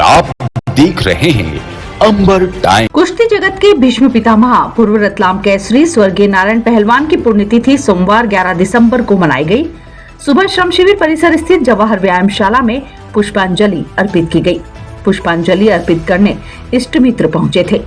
आप देख रहे हैं अंबर टाइम। कुश्ती जगत के भीष्म पितामह पूर्व रतलाम केसरी स्वर्गीय नारायण पहलवान की पुण्यतिथि सोमवार 11 दिसंबर को मनाई गई। सुबह श्रम शिविर परिसर स्थित जवाहर व्यायामशाला में पुष्पांजलि अर्पित की गई। पुष्पांजलि अर्पित करने इष्ट मित्र पहुंचे थे।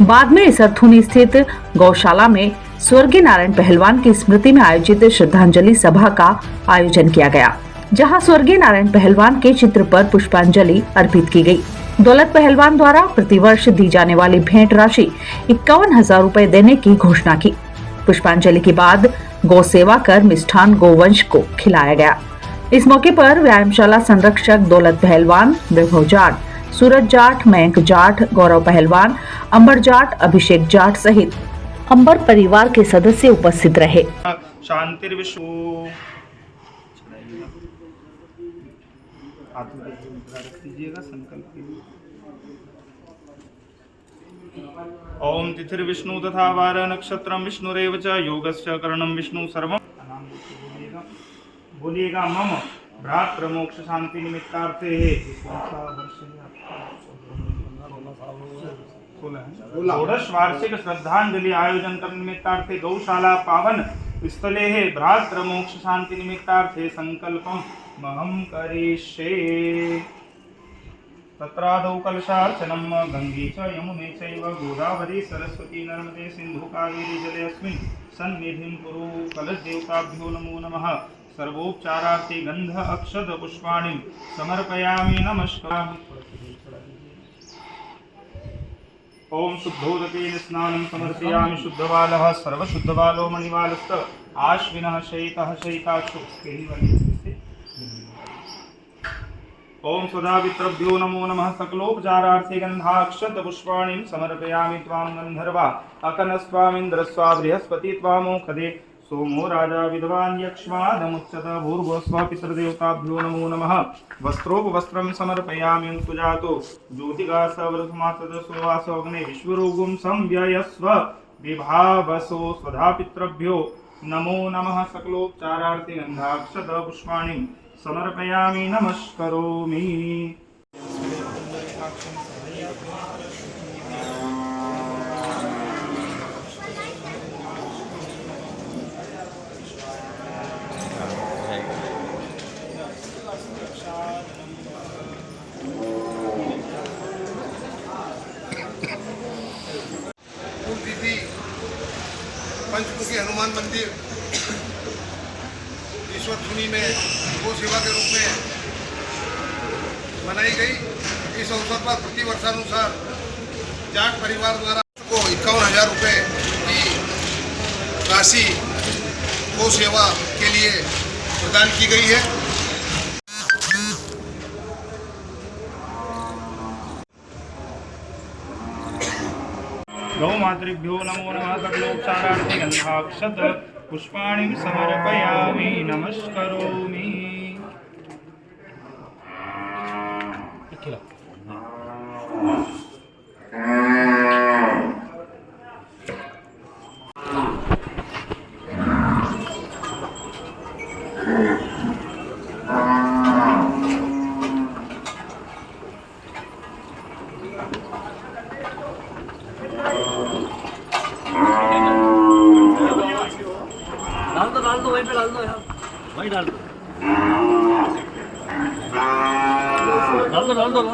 बाद में इसरथुनी स्थित गौशाला में स्वर्गीय नारायण पहलवान की स्मृति में आयोजित श्रद्धांजलि सभा का आयोजन किया गया, जहां स्वर्गीय नारायण पहलवान के चित्र पर पुष्पांजलि अर्पित की गई। दौलत पहलवान द्वारा प्रतिवर्ष दी जाने वाली भेंट राशि 51,000 रुपए देने की घोषणा की। पुष्पांजलि के बाद गौ सेवा कर मिष्ठान गोवंश को खिलाया गया। इस मौके पर व्यायामशाला संरक्षक दौलत पहलवान, वैभव जाट, सूरज जाट, मयंक जाट, गौरव पहलवान, अंबर जाट, अभिषेक जाट सहित अंबर परिवार के सदस्य उपस्थित रहे। शांतिर्विश्व ओम तिथिर्विष्णु तथा वार नक्षत्रम विष्णुरेव च योगस्य करणम विष्णु सर्वम। बोलिएगा मम भ्रातृ मोक्ष शांति निमित्तार्थे षोडश वार्षिक श्रद्धांजलि आयोजन करने निमित्तार्थे गौशाला पावन स्थले भ्रातृ मोक्ष शांति निमित्तार्थे संकल्पम महम करिष्ये। तत्रादौ कलशार्चनम गंगे च यमुने चैव गोदावरी सरस्वती नर्मदे सिंधु कावेरी जलेऽस्मिन् सन्निधिं कुरु। कलश देवताभ्यो नमो नमः। सर्वोपचारार्थे गंध अक्षत पुष्पाणि समर्पयामि। नमस्कार। ओम शुद्धोदकेन स्नानं समर्पयामि। शुद्धबालः सर्वशुद्धबालो मणिबालस्त आश्विनः शयितः शयिताक्षुः। ओम स्वधावित्रभ्यो नमो नमः। सकलोपचारार्थे गंधाक्षत पुष्पाणि समर्पयामि। त्वां गंधर्वा अकनस्त्वामिन्द्रस्वा बृहस्पति त्वामोखदे सोमो राजा विद्वान् यक्ष्मादमुच्यत भूर्भुवस्वः पितृदेवताभ्यो नमो नमः। वस्त्रोपवस्त्रं समर्पयामि सुजातो ज्योतिगासवरसमासदसो अग्ने विश्वरोगं संव्ययस्व विभावसो स्वधा पितृभ्यो नमो नमः। सकलोपचारार्थे गन्धाक्षत पुष्पाणि समर्पयामि नमस्करोमि। तिथि पंचमुखी हनुमान मंदिर ईश्वरधुनी में गो सेवा के रूप में मनाई गई। इस अवसर पर प्रतिवर्षानुसार जाट परिवार द्वारा को 51,000 रुपये की राशि गो सेवा के लिए प्रदान की गई है। गौमातृभ्यो नमो नमः। सकलोपचारार्थे गन्धाक्षत पुष्पाणि समर्पयामि नमस्करोमि। डाल दो वहीं पे डाल दो यार, वहीं डाल दो डाल दो डाल दो डाल दो।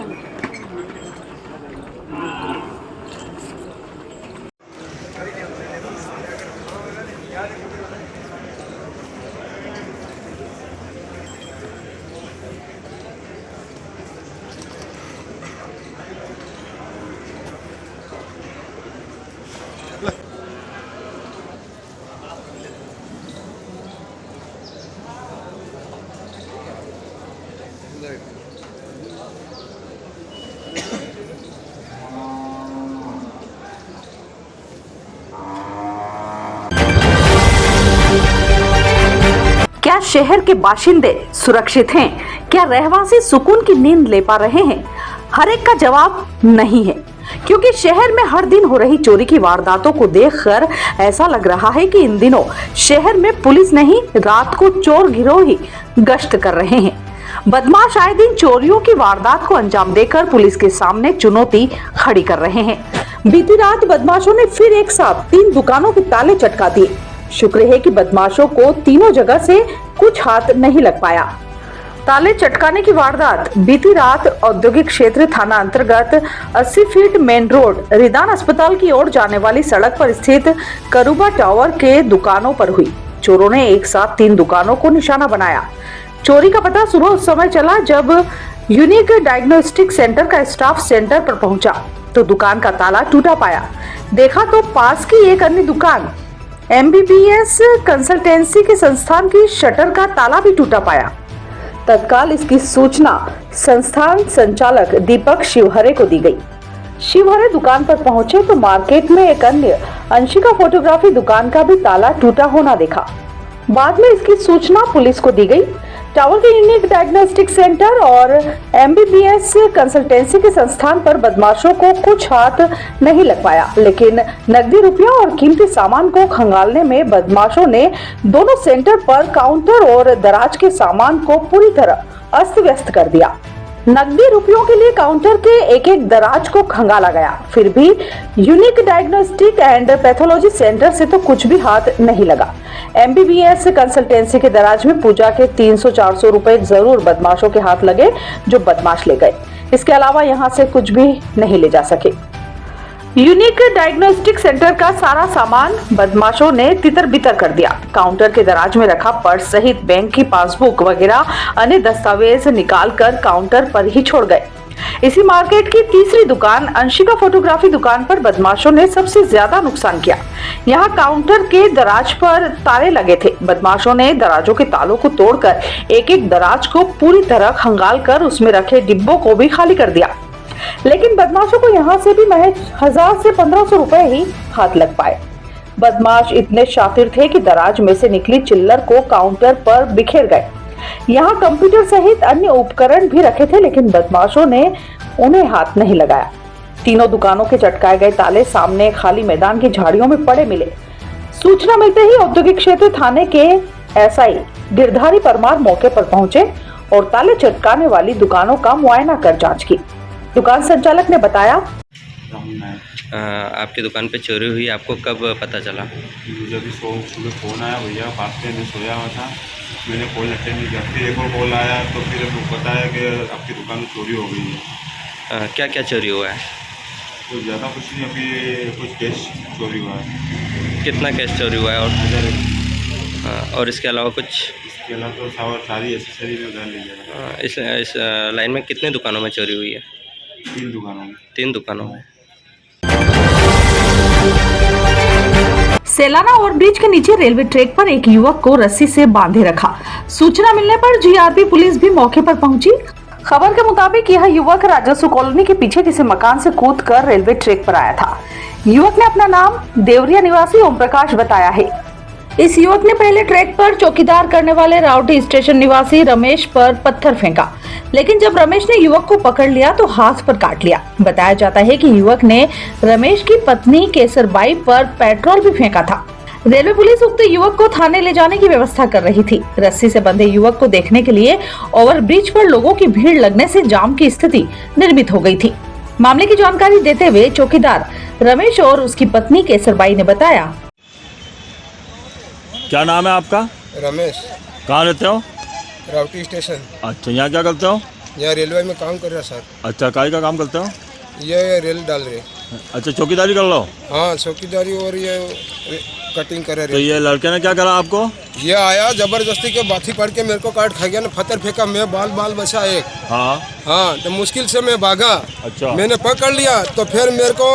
क्या शहर के बाशिंदे सुरक्षित हैं? क्या रहवासी सुकून की नींद ले पा रहे हैं? हर एक का जवाब नहीं है, क्योंकि शहर में हर दिन हो रही चोरी की वारदातों को देखकर ऐसा लग रहा है कि इन दिनों शहर में पुलिस नहीं, रात को चोर गिरोह ही गश्त कर रहे हैं। बदमाश आए दिन चोरियों की वारदात को अंजाम देकर पुलिस के सामने चुनौती खड़ी कर रहे हैं। बीती रात बदमाशों ने फिर एक साथ 3 दुकानों के ताले चटका दिए। शुक्र है कि बदमाशों को तीनों जगह से कुछ हाथ नहीं लग पाया। ताले चटकाने की वारदात बीती रात औद्योगिक क्षेत्र थाना अंतर्गत 80 फीट मेन रोड रिदान अस्पताल की ओर जाने वाली सड़क पर स्थित करूबा टावर के दुकानों पर हुई। चोरों ने एक साथ 3 दुकानों को निशाना बनाया। चोरी का पता सुबह उस समय चला जब यूनिक डायग्नोस्टिक सेंटर का स्टाफ सेंटर पर पहुंचा तो दुकान का ताला टूटा पाया। देखा तो पास की एक अन्य दुकान MBBS कंसल्टेंसी के संस्थान की शटर का ताला भी टूटा पाया। तत्काल इसकी सूचना संस्थान संचालक दीपक शिवहरे को दी गई। शिवहरे दुकान पर पहुंचे तो मार्केट में एक अन्य अंशिका फोटोग्राफी दुकान का भी ताला टूटा होना देखा। बाद में इसकी सूचना पुलिस को दी गई। टावर के यूनिक डायग्नोस्टिक सेंटर और MBBS कंसल्टेंसी के संस्थान पर बदमाशों को कुछ हाथ नहीं लग पाया, लेकिन नकदी रुपया और कीमती सामान को खंगालने में बदमाशों ने दोनों सेंटर पर काउंटर और दराज के सामान को पूरी तरह अस्त व्यस्त कर दिया। नकदी रुपयों के लिए काउंटर के एक दराज को खंगाला गया, फिर भी unique diagnostic and pathology centre से तो कुछ भी हाथ नहीं लगा। MBBS कंसल्टेंसी के दराज में पूजा के 300-400 रुपए जरूर बदमाशों के हाथ लगे, जो बदमाश ले गए। इसके अलावा यहाँ से कुछ भी नहीं ले जा सके। यूनिक डायग्नोस्टिक सेंटर का सारा सामान बदमाशों ने तितर बितर कर दिया। काउंटर के दराज में रखा पर्स सहित बैंक की पासबुक वगैरह अन्य दस्तावेज निकालकर काउंटर पर ही छोड़ गए। इसी मार्केट की तीसरी दुकान अंशिका फोटोग्राफी दुकान पर बदमाशों ने सबसे ज्यादा नुकसान किया। यहाँ काउंटर के दराज पर ताले लगे थे। बदमाशों ने दराजों के तालों को तोड़कर एक दराज को पूरी तरह खंगाल कर उसमें रखे डिब्बों को भी खाली कर दिया। लेकिन बदमाशों को यहाँ से भी महज 1000 से 1500 रुपए ही हाथ लग पाए। बदमाश इतने शातिर थे कि दराज में से निकली चिल्लर को काउंटर पर बिखेर गए। यहाँ कंप्यूटर सहित अन्य उपकरण भी रखे थे, लेकिन बदमाशों ने उन्हें हाथ नहीं लगाया। तीनों दुकानों के चटकाए गए ताले सामने खाली मैदान की झाड़ियों में पड़े मिले। सूचना मिलते ही औद्योगिक क्षेत्र थाने के एसआई गिरधारी परमार मौके पर पहुंचे और ताले चटकाने वाली दुकानों का मुआयना कर जांच की। दुकान संचालक ने बताया, आपकी दुकान पे चोरी हुई, आपको कब पता चला? मुझे भी सुबह फ़ोन आया, भैया पास में मैं सोया हुआ था, मैंने कॉल अटेंड नहीं किया। फिर एक और कॉल आया तो फिर बताया कि आपकी दुकान में चोरी हो गई है। क्या क्या चोरी हुआ है? तो ज़्यादा कुछ नहीं, अभी कुछ कैश चोरी हुआ है। कितना कैश चोरी हुआ है? और 1000। और इसके अलावा कुछ? इसके अलावा तो सारी एसेसरी में उधार ले लिया। इस लाइन में कितने दुकानों में चोरी हुई है? 3 दुकानों में। 3 दुकानों में। सेलाना ओवरब्रिज के नीचे रेलवे ट्रैक पर एक युवक को रस्सी से बांधे रखा। सूचना मिलने पर जीआरपी पुलिस भी मौके पर पहुंची। खबर के मुताबिक यह युवक राजस्व कॉलोनी के पीछे किसी मकान से कूदकर रेलवे ट्रैक पर आया था। युवक ने अपना नाम देवरिया निवासी ओम प्रकाश बताया है। इस युवक ने पहले ट्रैक पर चौकीदार करने वाले राउटी स्टेशन निवासी रमेश पर पत्थर फेंका, लेकिन जब रमेश ने युवक को पकड़ लिया तो हाथ पर काट लिया। बताया जाता है कि युवक ने रमेश की पत्नी केसरबाई पर पेट्रोल भी फेंका था। रेलवे पुलिस उक्त युवक को थाने ले जाने की व्यवस्था कर रही थी। रस्सी से बंधे युवक को देखने के लिए ओवरब्रिज पर लोगों की भीड़ लगने से जाम की स्थिति निर्मित हो गई थी। मामले की जानकारी देते हुए चौकीदार रमेश और उसकी पत्नी केसरबाई ने बताया, क्या नाम है आपका? रमेश। कहाँ रहते हो? राउटी स्टेशन। अच्छा, यहाँ क्या करते हो? यहाँ रेलवे में काम कर रहा सर। अच्छा, काय का काम करते हो? ये रेल डाल रहे। अच्छा, चौकीदारी कर लो? हाँ, चौकीदारी और ये कटिंग कर तो रहे। ये लड़के ने क्या करा आपको? ये आया जबरदस्ती के बाथी पड़ के मेरे को काट खा गया ना, पत्थर फेंका, मैं बाल बचा एक। हाँ, तो मुश्किल से मैं भागा। अच्छा। मैंने पकड़ लिया तो फिर मेरे को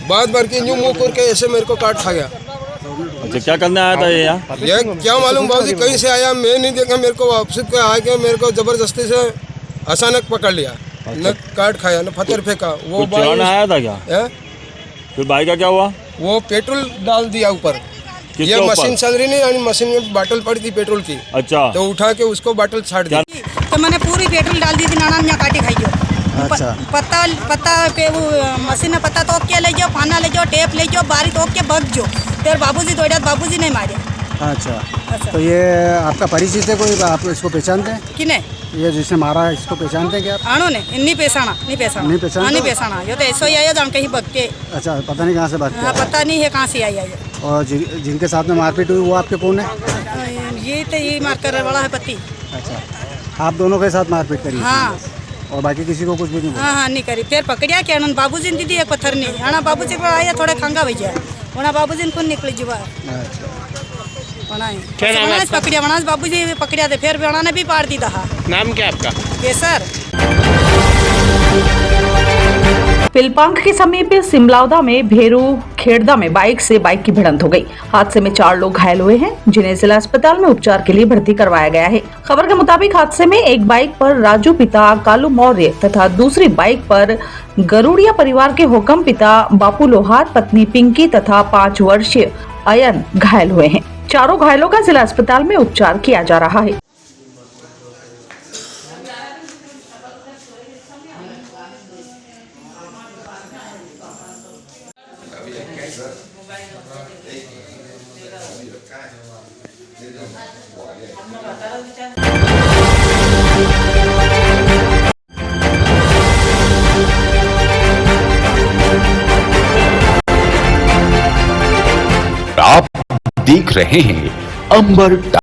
बात भर के यूं मुँह करके ऐसे मेरे को काट खा गया। अच्छा, क्या करने आया था ये यहाँ? ये क्या मालूम बाबूजी कहीं से आया, मैं नहीं देखा, मेरे को वापस के आके मेरे को जबरदस्ती से अचानक पकड़ लिया। न काट खाया न पत्थर फेंका। वो कुछ चलाने आया था क्या? फिर भाई का क्या हुआ? वो पेट्रोल डाल दिया ऊपर। ये मशीन चल रही नहीं, मशीन में बाटल पड़ी थी पेट्रोल की। अच्छा। तो उठा के उसको बाटल छाड़ दी। तो मैंने पूरी पेट्रोल डाल दी थी, नाना यहाँ काटी खाई जो। अच्छा। पत्ता पे वो मशीन में पत्ता तोप के ले जाओ, पाना ले जाओ, टेप ले जाओ, बारी तोप के बग जो। फिर बाबूजी दौड़ा, बाबूजी नहीं मारे। अच्छा। तो ये आपका परिचित है कोई? आप इसको पहचानते हैं? किने? ये जिसने मारा है इसको पहचानते हैं क्या? आनो ने नहीं पहचाना। नहीं पहचाना। ये तो ऐसा ही आया जान कहीं बग के। अच्छा, पता नहीं कहाँ से बात हाँ, पता नहीं है कहाँ से आई है। और जिनके साथ में मारपीट हुई वो आपके कौन है? ये तो ये मार कर वाला है पति। अच्छा, आप दोनों के साथ मारपीट करी? हाँ। और बाकी किसी को कुछ भी नहीं? हाँ, नहीं करी। फिर पकड़िया क्या बाबूजी ने दीदी एक पत्थर नहीं आना, बाबूजी पर आया थोड़ा खंगा भैया वहाँ बाबूजी ने कौन निकली जुआ पकड़िया वनास बाबूजी पकड़िया थे। फिर वना ने भी पार दी था। नाम क्या आपका? केसर। पिलपांख के समीप सिमलावदा में भेरू खेड़दा में बाइक की भिड़ंत हो गई। हादसे में 4 लोग घायल हुए हैं, जिन्हें जिला अस्पताल में उपचार के लिए भर्ती करवाया गया है। खबर के मुताबिक हादसे में एक बाइक पर राजू पिता कालू मौर्य तथा दूसरी बाइक पर गरुड़िया परिवार के हुक्म पिता बापू लोहार, पत्नी पिंकी तथा 5 वर्षीय अयन घायल हुए हैं। चारों घायलों का जिला अस्पताल में उपचार किया जा रहा है। आप देख रहे हैं अंबर